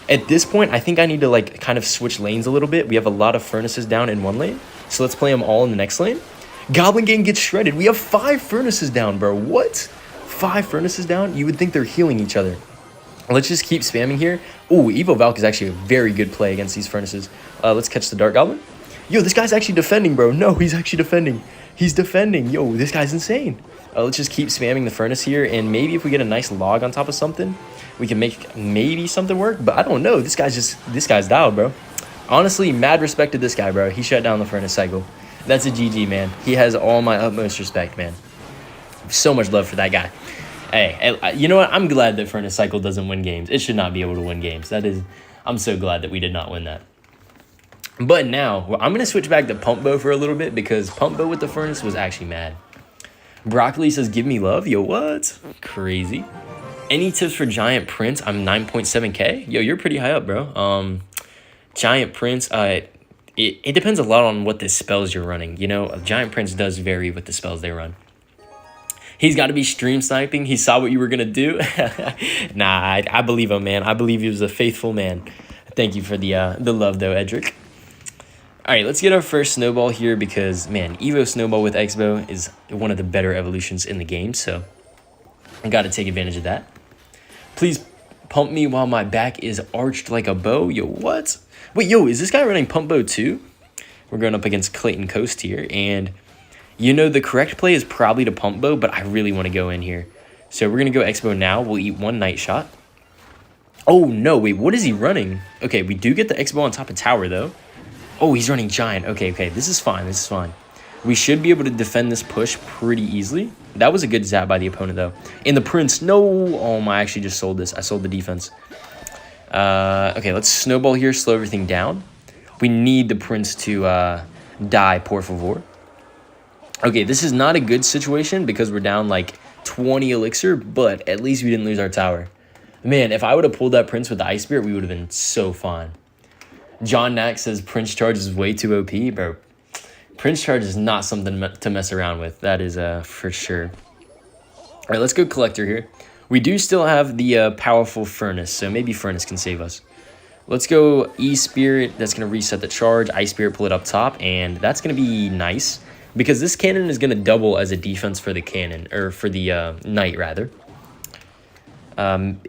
At this point, I think I need to like kind of switch lanes a little bit. We have a lot of Furnaces down in one lane. So let's play them all in the next lane. Goblin Gang gets shredded. We have 5 Furnaces down, bro. What? 5 Furnaces down? You would think they're healing each other. Let's just keep spamming here. Oh, Evo Valk is actually a very good play against these Furnaces. Let's catch the Dart Goblin. Yo, this guy's actually defending, bro. No, he's actually defending. He's defending. Yo, this guy's insane. Let's just keep spamming the Furnace here, and maybe if we get a nice log on top of something, we can make maybe something work. But I don't know. This guy's dialed, bro. Honestly, mad respect to this guy, bro. He shut down the Furnace cycle. That's a GG, man. He has all my utmost respect, man. So much love for that guy. Hey, you know what? I'm glad that Furnace Cycle doesn't win games. It should not be able to win games. I'm so glad that we did not win that. But now, I'm going to switch back to Pump Bow for a little bit because Pump Bow with the Furnace was actually mad. Broccoli says, give me love. Yo, what? Crazy. Any tips for Giant Prince? I'm 9.7k. Yo, you're pretty high up, bro. Giant Prince, it depends a lot on what the spells you're running. You know, Giant Prince does vary with the spells they run. He's got to be stream sniping. He saw what you were going to do. Nah, I believe him, man. I believe he was a faithful man. Thank you for the love, though, Edric. All right, let's get our first Snowball here because, man, Evo Snowball with Xbow is one of the better evolutions in the game, so I got to take advantage of that. Please pump me while my back is arched like a bow. Yo, what? Wait, yo, is this guy running Pump Bow too? We're going up against Clayton Coast here, and... You know, the correct play is probably to Pump Bow, but I really want to go in here. So we're going to go Xbow now. We'll eat 1 Night Shot. Oh, no. Wait, what is he running? Okay, we do get the Xbow on top of Tower, though. Oh, he's running Giant. Okay. This is fine. This is fine. We should be able to defend this push pretty easily. That was a good zap by the opponent, though. And the Prince. No. Oh, I actually just sold this. I sold the defense. Okay, let's Snowball here. Slow everything down. We need the Prince to die, por favor. Okay, this is not a good situation because we're down like 20 elixir, but at least we didn't lose our tower. Man, if I would have pulled that Prince with the Ice Spirit, we would have been so fine. John Knack says Prince Charge is way too OP, bro. Prince Charge is not something to mess around with. That is for sure. All right, let's go Collector here. We do still have the powerful Furnace, so maybe Furnace can save us. Let's go E-Spirit. That's going to reset the charge. Ice Spirit, pull it up top, and that's going to be nice. Because this cannon is going to double as a defense for the cannon, or for the knight, rather.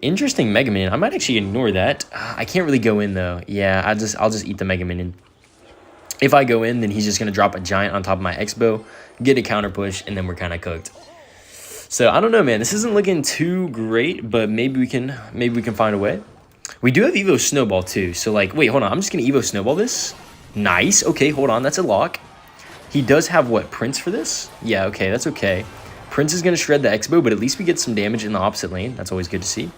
Interesting Mega Minion. I might actually ignore that. I can't really go in, though. Yeah, I'll just eat the Mega Minion. If I go in, then he's just going to drop a Giant on top of my Xbow, get a counter push, and then we're kind of cooked. So I don't know, man. This isn't looking too great, but maybe we can find a way. We do have Evo Snowball too. So like, wait, hold on. I'm just gonna Evo Snowball this. Nice. Okay, hold on. That's a lock. He does have what, Prince for this? Yeah, okay, that's okay. Prince is gonna shred the Xbow, but at least we get some damage in the opposite lane. That's always good to see.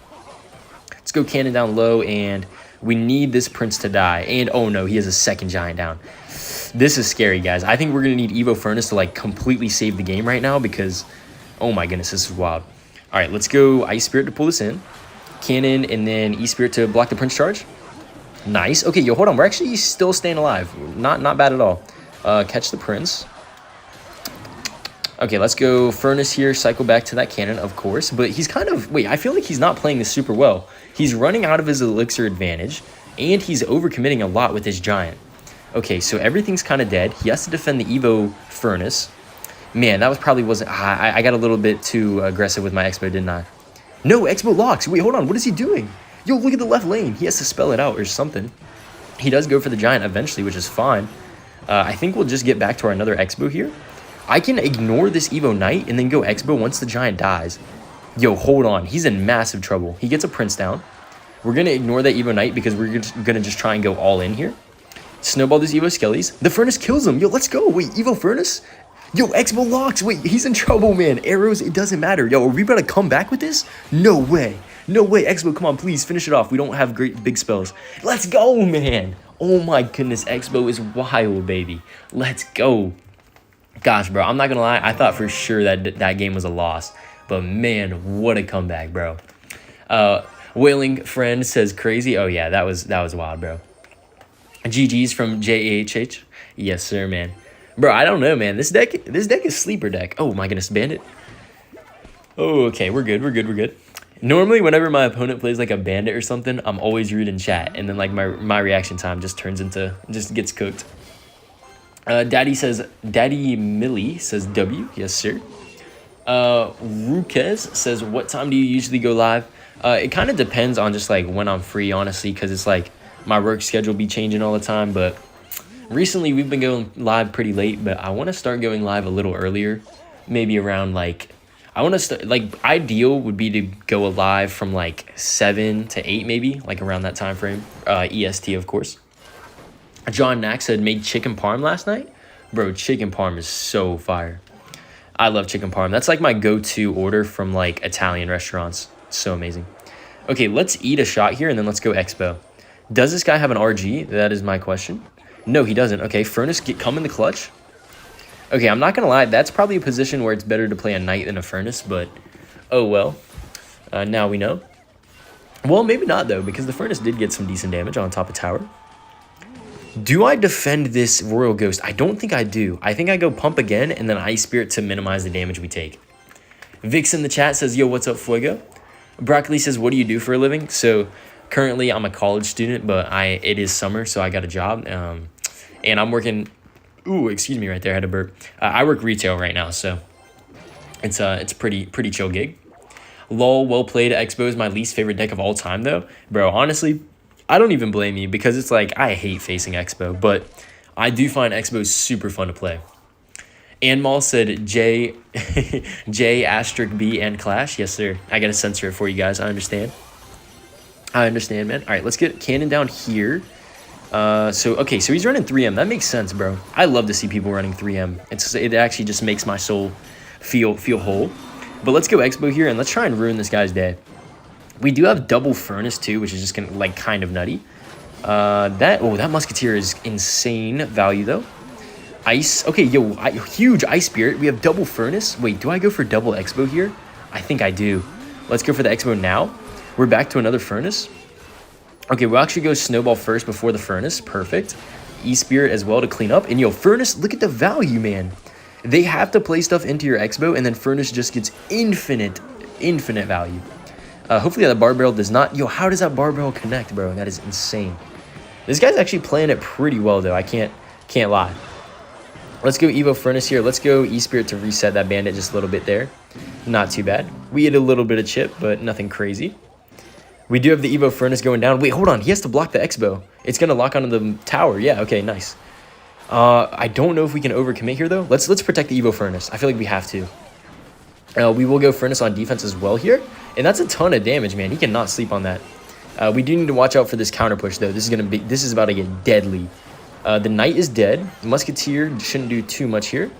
Let's go cannon down low, and we need this Prince to die. And oh no, he has a second giant down. This is scary, guys. I think we're gonna need Evo Furnace to like completely save the game right now because, oh my goodness, this is wild. All right, let's go Ice Spirit to pull this in. Cannon, and then E-Spirit to block the Prince charge. Nice. Okay, yo, hold on. We're actually still staying alive. Not bad at all. Catch the Prince. Okay, let's go Furnace here. Cycle back to that cannon, of course. But he's kind of... Wait, I feel like he's not playing this super well. He's running out of his elixir advantage, and he's overcommitting a lot with his giant. Okay, so everything's kind of dead. He has to defend the Evo Furnace. Man, that wasn't... I got a little bit too aggressive with my Xbow, didn't I? No, Xbow locks. Wait, hold on. What is he doing? Yo, look at the left lane. He has to spell it out or something. He does go for the giant eventually, which is fine. I think we'll just get back to our another Xbow here. I can ignore this Evo Knight and then go Xbow once the giant dies. Yo, hold on. He's in massive trouble. He gets a Prince down. We're going to ignore that Evo Knight because we're going to just try and go all in here. Snowball this Evo Skellies. The Furnace kills him. Yo, let's go. Wait, Evo Furnace? Yo, Xbow locks. Wait, he's in trouble, man. Arrows, it doesn't matter. Yo, are we about to come back with this? No way. No way. Xbow, come on, please finish it off. We don't have great big spells. Let's go, man. Oh my goodness, Xbow is wild, baby. Let's go. Gosh, bro, I'm not going to lie. I thought for sure that game was a loss. But, man, what a comeback, bro. Wailing Friend says crazy. Oh, yeah, that was wild, bro. GG's from JAHH. Yes, sir, man. Bro, I don't know, man. This deck is sleeper deck. Oh, my goodness, Bandit. Oh, okay, we're good. Normally, whenever my opponent plays like a Bandit or something, I'm always rude in chat. And then, like, my reaction time just gets cooked. Daddy Millie says W. Yes, sir. Rukez says, what time do you usually go live? It kind of depends on just like when I'm free, honestly, because it's like my work schedule be changing all the time. But recently we've been going live pretty late, but I want to start going live a little earlier, maybe around like, I want to start, like, ideal would be to go live from like 7 to 8, maybe like around that time frame. EST, of course. John Knack said, made chicken parm last night. Bro, chicken parm is so fire. I love chicken parm. That's like my go-to order from like Italian restaurants. It's so amazing. Okay, let's eat a shot here and then let's go Expo. Does this guy have an RG? That is my question. No, he doesn't. Okay, Furnace, come in the clutch. Okay, I'm not going to lie. That's probably a position where it's better to play a Knight than a Furnace, but oh well. Now we know. Well, maybe not though, because the Furnace did get some decent damage on top of tower. Do I defend this Royal Ghost? I don't think I do. I think I go Pump again and then Ice Spirit to minimize the damage we take. Vix in the chat says, yo, what's up, Fuego? Broccoli says, what do you do for a living? So currently I'm a college student, but it is summer, so I got a job. And I'm working... Ooh, excuse me right there. I had to burp. I work retail right now, so it's a pretty chill gig. LOL, well played. Expo is my least favorite deck of all time, though. Bro, honestly... I don't even blame you because it's like I hate facing Expo, but I do find Expo super fun to play. Anmal said J asterisk B and Clash. Yes, sir. I got to censor it for you guys. I understand. Man. All right, let's get Cannon down here. So he's running 3M. That makes sense, bro. I love to see people running 3M. It actually just makes my soul feel whole. But let's go Expo here and let's try and ruin this guy's day. We do have double Furnace too, which is just gonna like kind of nutty. That Musketeer is insane value though. Ice. Okay, yo, huge Ice Spirit. We have double Furnace. Wait, do I go for double Expo here? I think I do. Let's go for the Expo now. We're back to another Furnace. Okay, we'll actually go Snowball first before the Furnace. Perfect. E-Spirit as well to clean up. And yo, Furnace, look at the value, man. They have to play stuff into your Expo, and then Furnace just gets infinite value. Hopefully that bar barrel does not... Yo, how does that bar barrel connect, bro? That is insane. This guy's actually playing it pretty well, though. I can't lie. Let's go Evo Furnace here. Let's go E-Spirit to reset that Bandit just a little bit there. Not too bad. We hit a little bit of chip, but nothing crazy. We do have the Evo Furnace going down. Wait, hold on. He has to block the Expo. It's going to lock onto the tower. Yeah, okay, nice. I don't know if we can overcommit here, though. Let's protect the Evo Furnace. I feel like we have to. We will go Furnace on defense as well here. And that's a ton of damage, man. He cannot sleep on that. We do need to watch out for this counter push, though. This is about to get deadly. The Knight is dead. Musketeer shouldn't do too much here.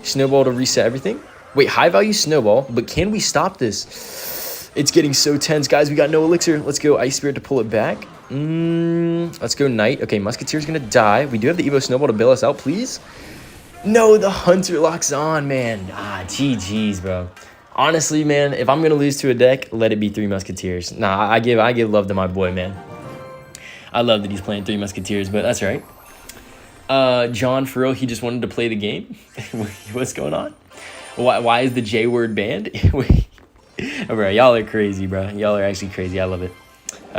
Snowball to reset everything. Wait, high value Snowball, but can we stop this? It's getting so tense. Guys, we got no elixir. Let's go Ice Spirit to pull it back. Let's go Knight. Okay, Musketeer's going to die. We do have the Evo Snowball to bail us out, please. No, the Hunter locks on, man. GG's, bro. Honestly, man, if I'm going to lose to a deck, let it be 3 Musketeers. Nah, I give love to my boy, man. I love that he's playing 3 Musketeers, but that's right. John, for real, he just wanted to play the game. What's going on? Why is the J word banned? Bro, y'all are crazy, bro. Y'all are actually crazy. I love it.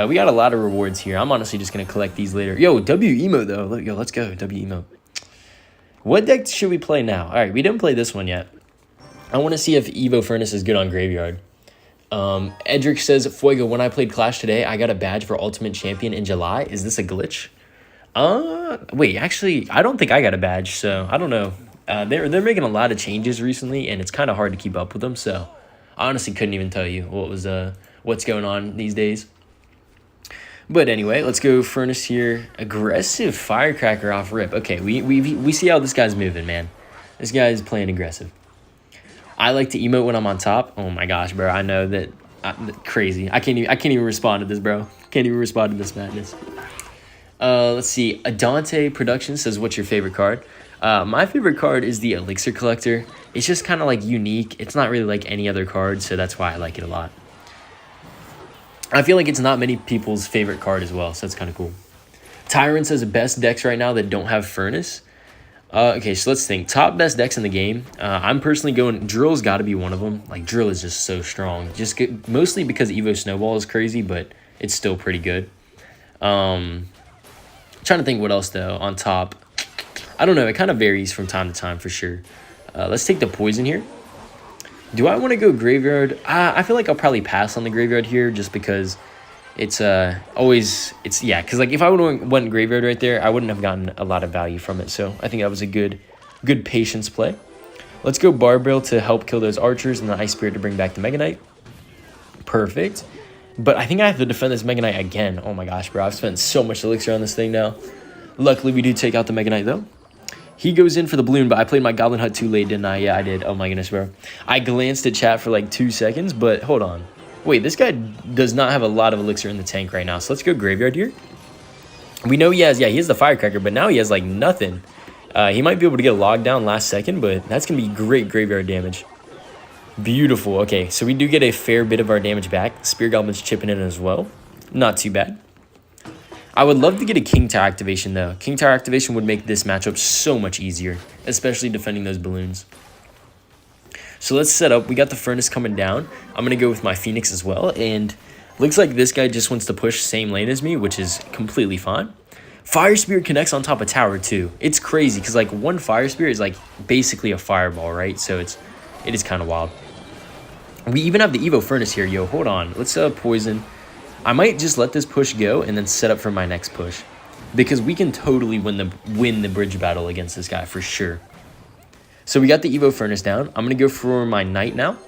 We got a lot of rewards here. I'm honestly just going to collect these later. Yo, W emote, though. Yo, let's go. W emote. What deck should we play now? All right, we didn't play this one yet. I want to see if Evo Furnace is good on Graveyard. Edric says, Fuego, when I played Clash today, I got a badge for Ultimate Champion in July. Is this a glitch? Wait, actually, I don't think I got a badge, so I don't know. They're making a lot of changes recently, and it's kind of hard to keep up with them, so I honestly couldn't even tell you what's going on these days. But anyway, let's go Furnace here. Aggressive Firecracker off rip. Okay, we see how this guy's moving, man. This guy's playing aggressive. I like to emote when I'm on top. Oh my gosh, bro. I know that crazy. I can't even respond to this, bro. Can't even respond to this madness. Let's see. Adante Production says, what's your favorite card? My favorite card is the Elixir Collector. It's just kind of like unique. It's not really like any other card, so that's why I like it a lot. I feel like it's not many people's favorite card as well, so that's kind of cool. Tyrant says best decks right now that don't have Furnace. Okay, so let's think. Top best decks in the game. I'm personally going... Drill's got to be one of them. Like, Drill is just so strong. Mostly because Evo Snowball is crazy, but it's still pretty good. Trying to think what else, though, on top. I don't know. It kind of varies from time to time, for sure. Let's take the Poison here. Do I want to go Graveyard? I feel like I'll probably pass on the Graveyard here just because it's yeah, because like if I would have went Graveyard right there, I wouldn't have gotten a lot of value from it. So I think that was a good patience play. Let's go Barbell to help kill those archers and the Ice Spirit to bring back the Megaknight. Perfect. But I think I have to defend this Megaknight again. Oh my gosh, bro. I've spent so much elixir on this thing now. Luckily, we do take out the Megaknight, though. He goes in for the balloon, but I played my Goblin Hut too late, didn't I? Yeah, I did. Oh my goodness, bro. I glanced at chat for like 2 seconds, but hold on. Wait, this guy does not have a lot of elixir in the tank right now, so let's go Graveyard here. We know he has, yeah, he has the Firecracker, but now he has like nothing. He might be able to get a log down last second, but that's going to be great Graveyard damage. Beautiful. Okay, so we do get a fair bit of our damage back. Spear Goblin's chipping in as well. Not too bad. I would love to get a King Tower activation, though. King Tower activation would make this matchup so much easier, especially defending those balloons. So let's set up. We got the Furnace coming down. I'm going to go with my Phoenix as well, and looks like this guy just wants to push same lane as me, which is completely fine. Fire Spirit connects on top of tower, too. It's crazy, because like one Fire Spirit is like basically a fireball, right? So it is kind of wild. We even have the Evo Furnace here, yo. Hold on. Let's poison. I might just let this push go and then set up for my next push, because we can totally win the bridge battle against this guy for sure. So we got the Evo Furnace down. I'm going to go for my Knight now.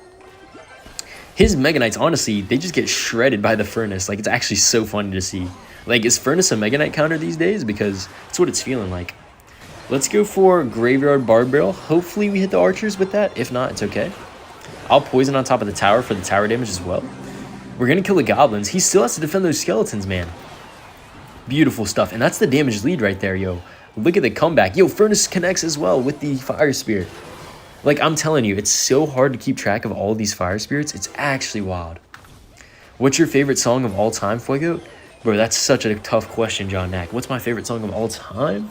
His Mega Knights, honestly, they just get shredded by the Furnace. Like, it's actually so funny to see. Like, is Furnace a Mega Knight counter these days? Because that's what it's feeling like. Let's go for Graveyard Barbell. Hopefully we hit the archers with that. If not, it's okay. I'll poison on top of the tower for the tower damage as well. We're going to kill the goblins. He still has to defend those skeletons, man. Beautiful stuff. And that's the damage lead right there, yo. Look at the comeback. Yo, Furnace connects as well with the Fire Spirit. Like, I'm telling you, it's so hard to keep track of all of these Fire Spirits. It's actually wild. What's your favorite song of all time, Fuego? Bro, that's such a tough question, John Knack. What's my favorite song of all time?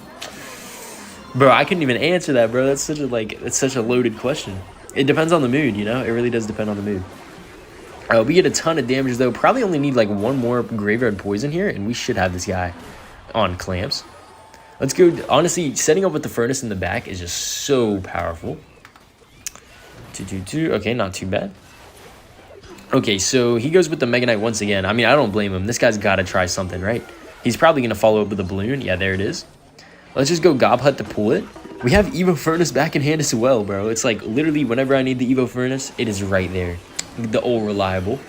Bro, I couldn't even answer that, bro. That's such a loaded question. It depends on the mood, you know? It really does depend on the mood. We get a ton of damage, though. Probably only need, like, one more Graveyard Poison here, and we should have this guy on clamps. Let's go. Honestly, setting up with the Furnace in the back is just so powerful. 2-2-2. Okay, not too bad. Okay, so he goes with the Mega Knight once again. I mean, I don't blame him. This guy's got to try something, right? He's probably going to follow up with a balloon. Yeah, there it is. Let's just go Gob Hut to pull it. We have Evo Furnace back in hand as well, bro. It's like literally whenever I need the Evo Furnace, it is right there. The old reliable.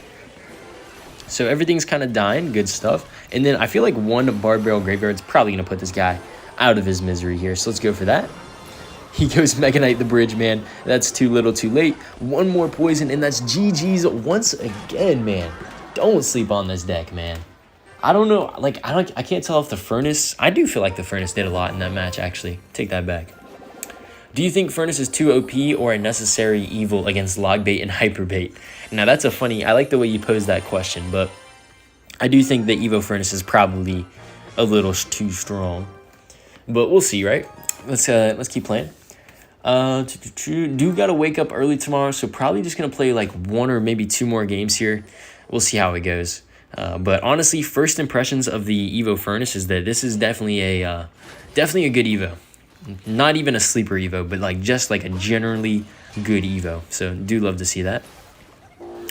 So everything's kind of dying. Good stuff. And then I feel like one Barbed Barrel Graveyard is probably going to put this guy out of his misery here. So let's go for that. He goes Megaknight the Bridge, man. That's too little too late. One more poison, and that's GG's once again, man. Don't sleep on this deck, man. I don't know. Like, I can't tell if the Furnace... I do feel like the Furnace did a lot in that match, actually. Take that back. Do you think Furnace is too OP or a necessary evil against LogBait and Hyperbait? Now, that's a funny... I like the way you posed that question, but I do think the Evo Furnace is probably a little too strong. But we'll see, right? Let's keep playing. Do gotta wake up early tomorrow, so probably just gonna play like 1 or maybe 2 more games here. We'll see how it goes. But honestly, first impressions of the Evo Furnace is that this is definitely a good Evo. Not even a sleeper Evo, but like just like a generally good Evo. So do love to see that.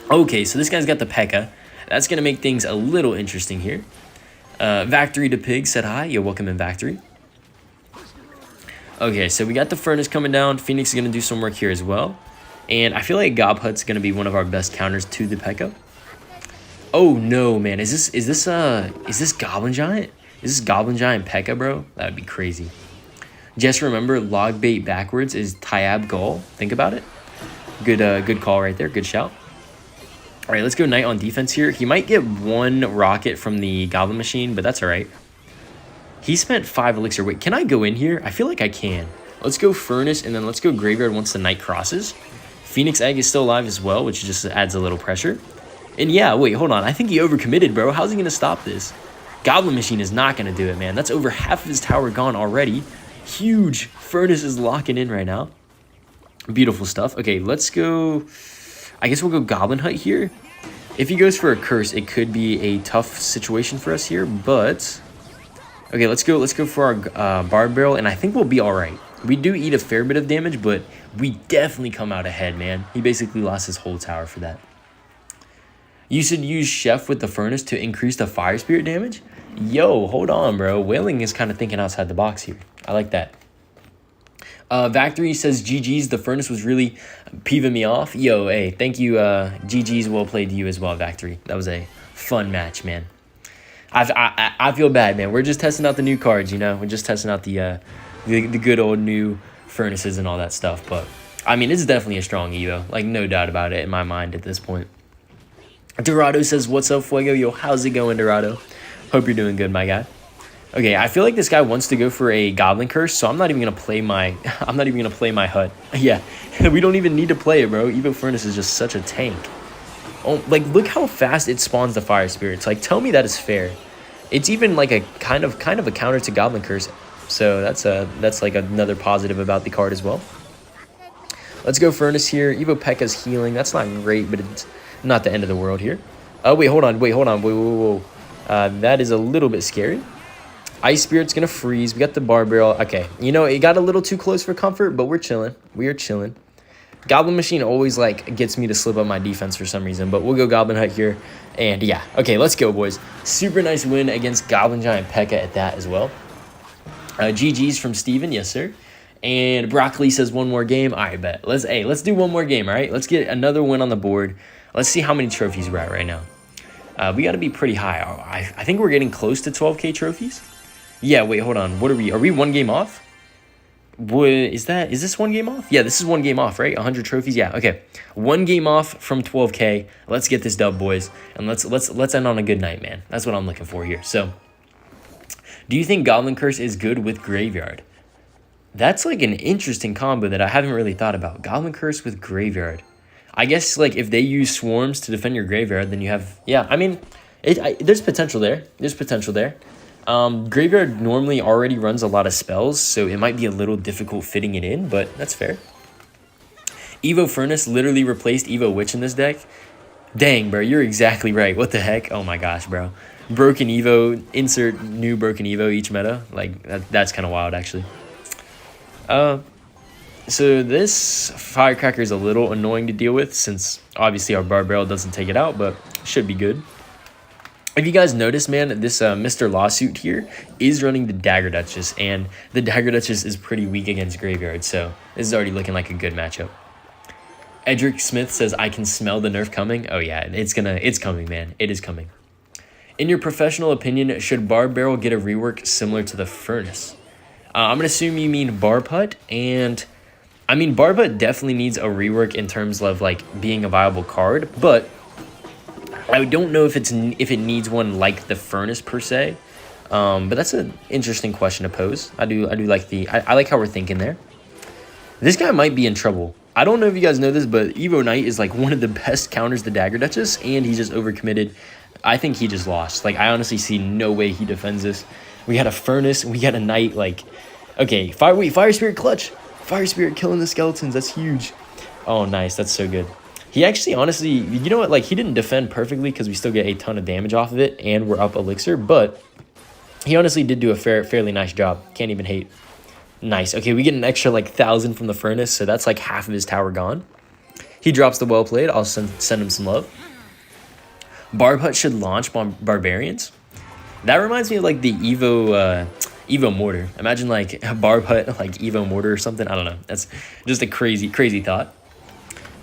Okay, so this guy's got the Pekka. That's gonna make things a little interesting here. Vactory to Pig said hi. Yo, welcome in Vactory. Okay, so we got the Furnace coming down. Phoenix is gonna do some work here as well. And I feel like Gob Hut's gonna be one of our best counters to the Pekka. Oh no, man! Is this Goblin Giant? Is this Goblin Giant Pekka, bro? That would be crazy. Just remember, LogBait backwards is Tyab Gull. Think about it. Good call right there. Good shout. All right, let's go Knight on defense here. He might get 1 rocket from the Goblin Machine, but that's all right. He spent 5 elixir. Wait, can I go in here? I feel like I can. Let's go Furnace, and then let's go Graveyard once the Knight crosses. Phoenix Egg is still alive as well, which just adds a little pressure. And yeah, wait, hold on. I think he overcommitted, bro. How's he going to stop this? Goblin Machine is not going to do it, man. That's over half of his tower gone already. Huge. Furnace is locking in right now. Beautiful stuff. Okay, let's go... I guess we'll go Goblin Hut here. If he goes for a curse, it could be a tough situation for us here, but... Okay, let's go for our Barbed Barrel, and I think we'll be all right. We do eat a fair bit of damage, but we definitely come out ahead, man. He basically lost his whole tower for that. You should use Chef with the Furnace to increase the Fire Spirit damage? Yo, hold on, bro. Whaling is kind of thinking outside the box here. I like that. Vactory says, GG's, the Furnace was really peeving me off. Yo, hey, thank you. GG's, well played to you as well, Vactory. That was a fun match, man. I feel bad, man. We're just testing out the new cards, you know? We're just testing out the good old new Furnaces and all that stuff. But, I mean, it's definitely a strong Evo. Like, no doubt about it in my mind at this point. Dorado says, what's up, Fuego? Yo, how's it going, Dorado? Hope you're doing good, my guy. Okay, I feel like this guy wants to go for a Goblin Curse, so I'm not even gonna play my hut. Yeah, we don't even need to play it, bro. Evo Furnace is just such a tank. Oh, like, look how fast it spawns the Fire Spirits. Like, tell me that is fair. It's even like a kind of a counter to Goblin Curse. So that's like another positive about the card as well. Let's go Furnace here. Evo Pekka's healing. That's not great, but it's not the end of the world here. Oh, wait, hold on. Whoa. That is a little bit scary. Ice Spirit's going to freeze. We got the Barbed Barrel. Okay, you know, it got a little too close for comfort, but we're chilling. We are chilling. Goblin Machine always, like, gets me to slip up my defense for some reason, but we'll go Goblin Hut here. And, yeah. Okay, let's go, boys. Super nice win against Goblin Giant Pekka at that as well. GG's from Steven. Yes, sir. And Broccoli says one more game. All right, bet. Let's do one more game, all right? Let's get another win on the board. Let's see how many trophies we're at right now. We got to be pretty high. I think we're getting close to 12K trophies. Yeah, wait, hold on. What are we? Are we 1 game off? Is this 1 game off? Yeah, this is 1 game off, right? 100 trophies. Yeah, okay. 1 game off from 12K. Let's get this dub, boys, and let's end on a good night, man. That's what I'm looking for here. So, do you think Goblin Curse is good with Graveyard? That's like an interesting combo that I haven't really thought about. Goblin Curse with Graveyard. I guess, like, if they use Swarms to defend your Graveyard, then you have... Yeah, I mean, there's potential there. There's potential there. Graveyard normally already runs a lot of spells, so it might be a little difficult fitting it in, but that's fair. Evo Furnace literally replaced Evo Witch in this deck. Dang, bro, you're exactly right. What the heck? Oh my gosh, bro. Broken Evo, insert new Broken Evo each meta. Like, that's kind of wild, actually. So this Firecracker is a little annoying to deal with, since obviously our Barbed Barrel doesn't take it out, but should be good. If you guys notice, man, this Mr. Lawsuit here is running the Dagger Duchess, and the Dagger Duchess is pretty weak against Graveyard, so this is already looking like a good matchup. Edric Smith says, I can smell the nerf coming. Oh yeah, it's coming, man. It is coming. In your professional opinion, should Bar Barrel get a rework similar to the Furnace? I'm going to assume you mean Bar Putt, and I mean, Bar Putt definitely needs a rework in terms of like being a viable card, but I don't know if it needs one like the Furnace per se. But that's an interesting question to pose. I do like I like how we're thinking there. This guy might be in trouble. I don't know if you guys know this, but Evo Knight is like one of the best counters to Dagger Duchess, and he's just overcommitted. I think he just lost. Like, I honestly see no way he defends this. We got a Furnace, we got a Knight, like, okay, Fire Spirit clutch. Fire Spirit killing the skeletons, that's huge. Oh, nice, that's so good. He actually, honestly, you know what, like, he didn't defend perfectly because we still get a ton of damage off of it, and we're up Elixir, but he honestly did do a fairly nice job. Can't even hate. Nice. Okay, we get an extra, like, 1,000 from the Furnace, so that's, like, half of his tower gone. He drops the Well Played. I'll send him some love. Barbhut should launch Barbarians. That reminds me of, like, the Evo Mortar. Imagine, like, Barbhut, like, Evo Mortar or something. I don't know. That's just a crazy thought.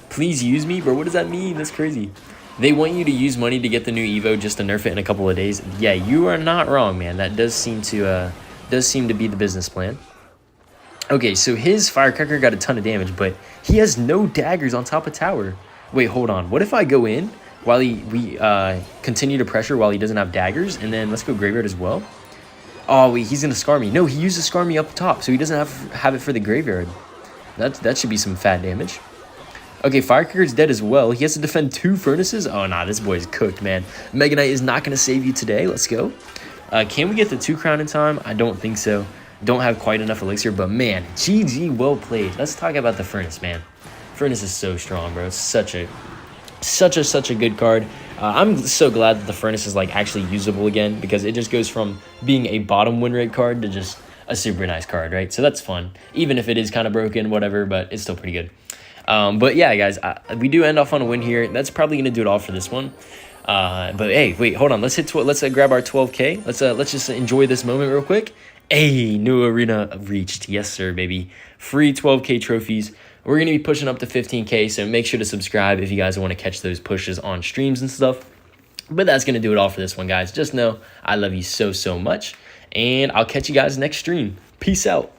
Please use me? Bro, what does that mean? That's crazy. They want you to use money to get the new Evo just to nerf it in a couple of days. Yeah, you are not wrong, man. That does seem to be the business plan. Okay, so his Firecracker got a ton of damage, but he has no daggers on top of tower. Wait, hold on. What if I go in while we continue to pressure while he doesn't have daggers, and then let's go Graveyard as well? Oh, wait, he's going to Scar me. No, he used to Scar me up top, so he doesn't have it for the Graveyard. That should be some fat damage. Okay, Firecracker's dead as well. He has to defend 2 Furnaces. Oh, nah, this boy's cooked, man. Megaknight is not going to save you today. Let's go. Can we get the 2 crown in time? I don't think so. Don't have quite enough Elixir, but man, GG, well played. Let's talk about the Furnace, man. Furnace is so strong, bro. It's such a good card. I'm so glad that the Furnace is like actually usable again, because it just goes from being a bottom win rate card to just a super nice card, right? So that's fun, even if it is kind of broken, whatever, but it's still pretty good. But yeah, guys, we do end off on a win here. That's probably gonna do it all for this one. But hey, wait, hold on. Let's grab our 12K. Let's just enjoy this moment real quick. Hey, new arena reached. Yes, sir, baby. Free 12K trophies. We're going to be pushing up to 15K, so make sure to subscribe if you guys want to catch those pushes on streams and stuff. But that's going to do it all for this one, guys. Just know I love you so much, and I'll catch you guys next stream. Peace out.